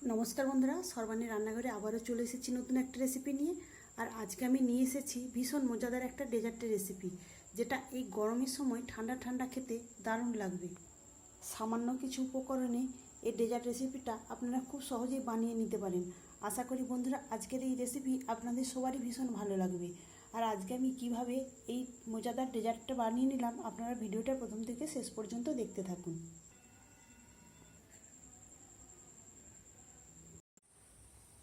নমস্কার বন্ধুরা, সর্বাণী রান্নাঘরে আবারও চলে এসেছি নতুন একটা রেসিপি নিয়ে। আর আজকে আমি নিয়ে এসেছি ভীষণ মজাদার একটা ডেজার্টের রেসিপি, যেটা এই গরমের সময় ঠান্ডা ঠান্ডা খেতে দারুণ লাগবে। সামান্য কিছু উপকরণে এই ডেজার্ট রেসিপিটা আপনারা খুব সহজেই বানিয়ে নিতে পারেন। আশা করি বন্ধুরা আজকের এই রেসিপি আপনাদের সবারই ভীষণ ভালো লাগবে। আর আজকে আমি কিভাবে এই মজাদার ডেজার্টটা বানিয়ে নিলাম, আপনারা ভিডিওটা প্রথম থেকে শেষ পর্যন্ত দেখতে থাকুন।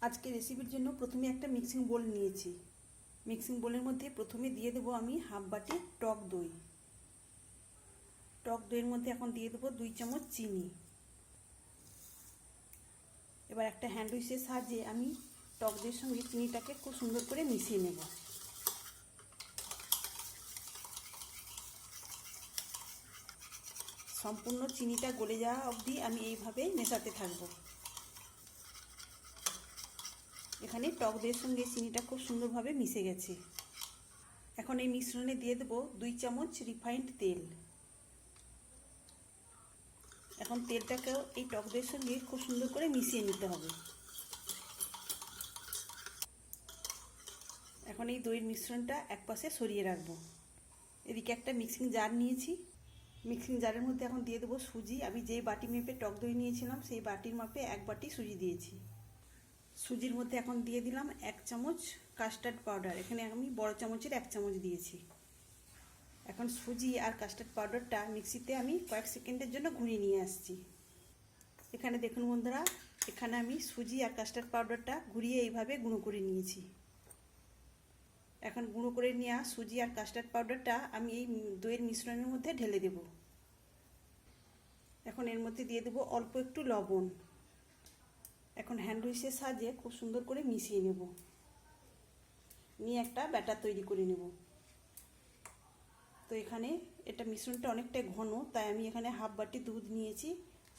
আজকে রেসিপির জন্য প্রথমে একটা মিক্সিং বোল নিয়েছি। মিক্সিং বোলের মধ্যে প্রথমে দিয়ে দেবো আমি হাফ বাটি টক দই। টক দইয়ের মধ্যে এখন দিয়ে দেবো 2 চামচ চিনি। এবার একটা হ্যান্ড উইচের সাহায্যে আমি টক দইয়ের সঙ্গে চিনিটাকে খুব সুন্দর করে মিশিয়ে নেব। সম্পূর্ণ চিনিটা গলে যাওয়া অবধি আমি এইভাবে মেশাতে থাকবো। এখানে টক দইয়ের সঙ্গে চিনিটা খুব সুন্দরভাবে মিশে গেছে। এখন এই মিশ্রণে দিয়ে দেবো 2 চামচ রিফাইন্ড তেল। এখন তেলটাকেও এই টক দইয়ের সঙ্গে খুব সুন্দর করে মিশিয়ে নিতে হবে। এখন এই দইয়ের মিশ্রণটা একপাশে সরিয়ে রাখবো। এদিকে একটা মিক্সিং জার নিয়েছি। মিক্সিং জারের মধ্যে এখন দিয়ে দেবো সুজি। আমি যেই বাটি মেপে টক দই নিয়েছিলাম সেই বাটির মাপে 1 বাটি সুজি দিয়েছি। সুজির মধ্যে এখন দিয়ে দিলাম 1 চামচ কাস্টার্ড পাউডার। এখানে আমি বড় চামচের 1 চামচ দিয়েছি। এখন সুজি আর কাস্টার্ড পাউডারটা মিক্সিতে আমি কয়েক সেকেন্ডের জন্য ঘুরিয়ে নিয়ে আসছি। এখানে দেখুন বন্ধুরা, এখানে আমি সুজি আর কাস্টার্ড পাউডারটা ঘুরিয়ে এইভাবে গুঁড়ো করে নিয়েছি। এখন গুঁড়ো করে নেওয়া সুজি আর কাস্টার্ড পাউডারটা আমি এই দইয়ের মিশ্রণের মধ্যে ঢেলে দেব। এখন এর মধ্যে দিয়ে দেব অল্প একটু লবণ। এখন হ্যান্ড উইচের সাহায্যে খুব সুন্দর করে মিশিয়ে নেব, নিয়ে একটা ব্যাটার তৈরি করে নেব। তো এখানে এটা মিশ্রণটা অনেকটাই ঘন, তাই আমি এখানে হাফ বাটি দুধ নিয়েছি,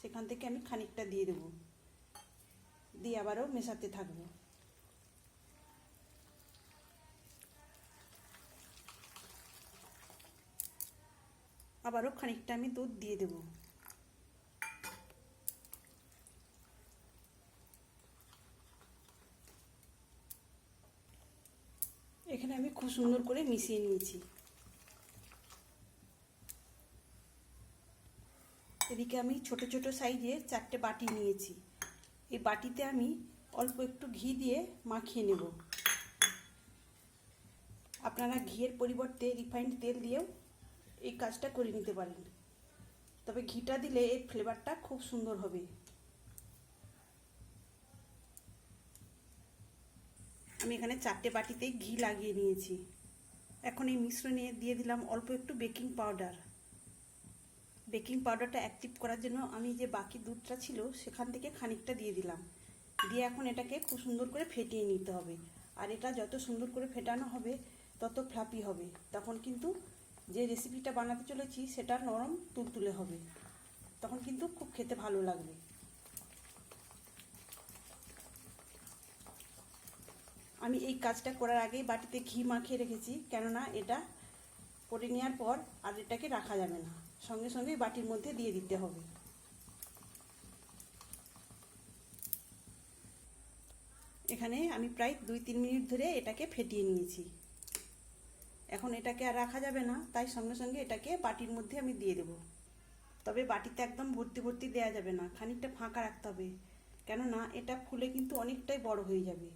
সেখান থেকে আমি খানিকটা দিয়ে দেব, দিয়ে আবারও মেশাতে থাকবো। আবারও খানিকটা আমি দুধ দিয়ে দেব। এখানে আমি খুব সুন্দর করে মিশিয়ে নিয়েছি। এদিকে আমি ছোট ছোট সাইজে 4টে বাটি নিয়েছি। এই বাটিতে আমি অল্প একটু ঘি দিয়ে মাখিয়ে নেব। আপনারা ঘিয়ের পরিবর্তে রিফাইন্ড তেল দিয়েও এই কাজটা করে নিতে পারেন, তবে ঘিটা দিলে এর ফ্লেভারটা খুব সুন্দর হবে। আমি এখানে 4টে বাটিতে ঘি লাগিয়ে নিয়েছি। এখন এই মিশ্রণে দিয়ে দিলাম অল্প একটু বেকিং পাউডার। বেকিং পাউডারটা অ্যাক্টিভ করার জন্য আমি যে বাকি দুধটা ছিল সেখান থেকে খানিকটা দিয়ে দিলাম। দিয়ে এখন এটাকে খুব সুন্দর করে ফেটিয়ে নিতে হবে। আর এটা যত সুন্দর করে ফেটানো হবে তত ফ্লাফি হবে, তখন কিন্তু যে রেসিপিটা বানাতে চলেছি সেটা নরম তুলতুলে হবে, তখন কিন্তু খুব খেতে ভালো লাগবে। আমি এই কাজটা করার আগেই বাটিতে ঘি মাখিয়ে রেখেছি, কেননা এটা করে নেওয়ার পর আর এটাকে রাখা যাবে না, সঙ্গে সঙ্গে বাটির মধ্যে দিয়ে দিতে হবে। এখানে আমি প্রায় 2-3 মিনিট ধরে এটাকে ফেটিয়ে নিয়েছি। এখন এটাকে আর রাখা যাবে না, তাই সঙ্গে সঙ্গে এটাকে বাটির মধ্যে আমি দিয়ে দেব। তবে বাটিতে একদম ভর্তি ভর্তি দেওয়া যাবে না, খানিকটা ফাঁকা রাখতে হবে, কেননা এটা ফুলে কিন্তু অনেকটাই বড় হয়ে যাবে।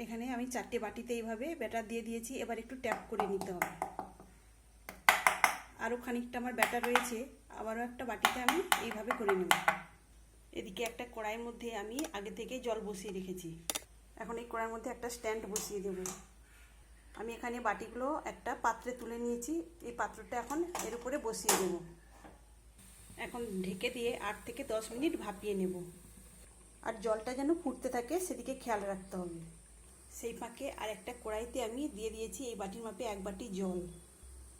এখানে আমি 4টে বাটিতে এইভাবে ব্যাটার দিয়ে দিয়েছি। এবার একটু ট্যাপ করে নিতে হবে। আরও খানিকটা আমার ব্যাটার রয়েছে, আবারও একটা বাটিতে আমি এইভাবে করে নেব। এদিকে একটা কড়াইয়ের মধ্যে আমি আগে থেকে জল বসিয়ে রেখেছি। এখন এই কড়াইয়ের মধ্যে একটা স্ট্যান্ড বসিয়ে দেব। আমি এখানে বাটিগুলো একটা পাত্রে তুলে নিয়েছি, এই পাত্রটা এখন এর উপরে বসিয়ে দেব। এখন ঢেকে দিয়ে 8 থেকে 10 মিনিট ভাপিয়ে নেব। আর জলটা যেন ফুটতে থাকে সেদিকে খেয়াল রাখতে হবে। সেই ফাঁকে আর একটা কড়াইতে আমি দিয়ে দিয়েছি এই বাটির মাপে 1 বাটি জল।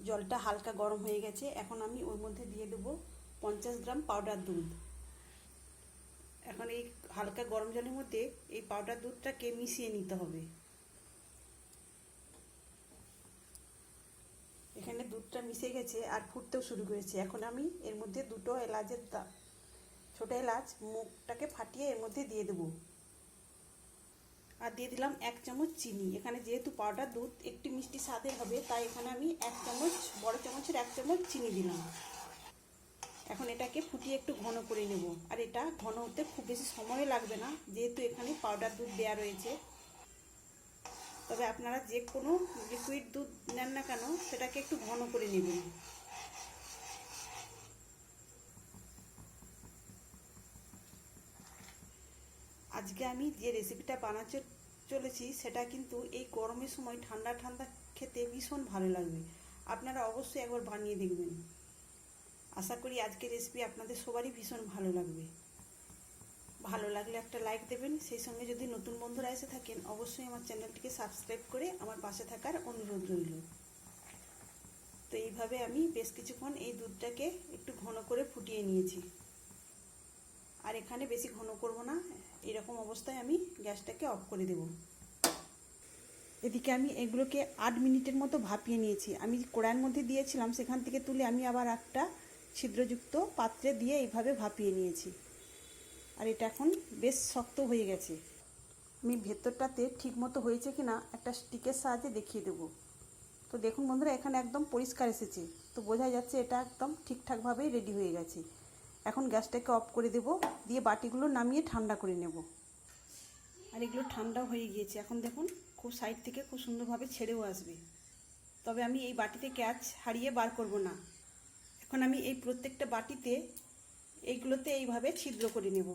জলটা হালকা গরম হয়ে গেছে। এখন আমি ওর মধ্যে দিয়ে দেবো 50 গ্রাম পাউডার দুধ। এখন এই হালকা গরম জলের মধ্যে এই পাউডার দুধটাকে মিশিয়ে নিতে হবে। এখানে দুধটা মিশে গেছে আর ফুটতেও শুরু করেছে। এখন আমি এর মধ্যে দুটো এলাচের ছোটো এলাচ মুখটাকে ফাটিয়ে এর মধ্যে দিয়ে দেবো। আর দিয়ে দিলাম 1 চামচ চিনি। এখানে যেহেতু পাউডার দুধ একটু মিষ্টি স্বাদের হবে, তাই এখানে আমি 1 চামচ, বড় চামচের 1 চামচ চিনি দিলাম। এখন এটাকে ফুটিয়ে একটু ঘন করে নেব। আর এটা ঘন হতে খুব বেশি সময় লাগবে না, যেহেতু এখানে পাউডার দুধ দেওয়া রয়েছে। তবে আপনারা যে কোনো লিকুইড দুধ নেন না কেন, সেটাকে একটু ঘন করে নেবেন। আজকে আমি যে রেসিপিটা বানাতে চলেছি সেটা কিন্তু এই গরমের সময় ঠান্ডা ঠান্ডা খেতে ভীষণ ভালো লাগবে। আপনারা অবশ্যই একবার বানিয়ে দেখবেন। আশা করি আজকের রেসিপি আপনাদের সবারই ভীষণ ভালো লাগবে। ভালো লাগলে একটা লাইক দেবেন। সেই সঙ্গে যদি নতুন বন্ধুরা এসে থাকেন, অবশ্যই আমার চ্যানেলটিকে সাবস্ক্রাইব করে আমার পাশে থাকার অনুরোধ রইল। তো এইভাবে আমি বেশ কিছুক্ষণ এই দুধটাকে একটু ঘন করে ফুটিয়ে নিয়েছি। আর এখানে বেশি ঘন করব না, এরকম অবস্থায় আমি গ্যাসটাকে অফ করে দেব। এদিকে আমি এগুলোকে 8 মিনিটের মতো ভাপিয়ে নিয়েছি। আমি কড়াইয়ের মধ্যে দিয়েছিলাম, সেখান থেকে তুলে আমি আবার একটা ছিদ্রযুক্ত পাত্রে দিয়ে এইভাবে ভাপিয়ে নিয়েছি। আর এটা এখন বেশ শক্ত হয়ে গেছে। আমি ভেতরটাতে ঠিক মতো হয়েছে কিনা একটা স্টিকের সাহায্যে দেখিয়ে দেব। তো দেখুন বন্ধুরা, এখানে একদম পরিষ্কার এসেছে। তো বোঝা যাচ্ছে এটা একদম ঠিকঠাকভাবেই রেডি হয়ে গেছে। এখন গ্যাসটাকে অফ করে দেব, দিয়ে বাটিগুলো নামিয়ে ঠান্ডা করে নেব। আর এগুলো ঠান্ডা হয়ে গিয়েছে। এখন দেখুন খুব সাইড থেকে খুব সুন্দরভাবে ছেড়েও আসবে। তবে আমি এই বাটিতে ক্যাচ হারিয়ে বার করব না। এখন আমি এই প্রত্যেকটা বাটিতে এইগুলোতে এইভাবে ছিদ্র করে নেব।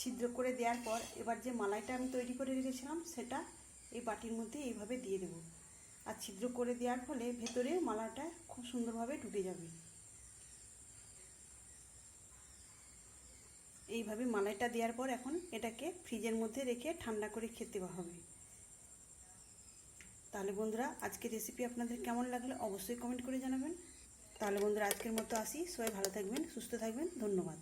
ছিদ্র করে দেওয়ার পর এবার যে মালাইটা আমি তৈরি করে রেখেছিলাম সেটা এই বাটির মধ্যে এইভাবে দিয়ে দেব। আর ছিদ্র করে দেওয়ার ফলে ভেতরে মালাটা খুব সুন্দরভাবে ঢুকে যাবে। এইভাবে মালাইটা দেওয়ার পর এখন এটাকে ফ্রিজের মধ্যে রেখে ঠান্ডা করে খেতে হবে। তাহলে বন্ধুরা, আজকের রেসিপি আপনাদের কেমন লাগলো অবশ্যই কমেন্ট করে জানাবেন। তাহলে বন্ধুরা, আজকের মতো আসি। সবাই ভালো থাকবেন, সুস্থ থাকবেন। ধন্যবাদ।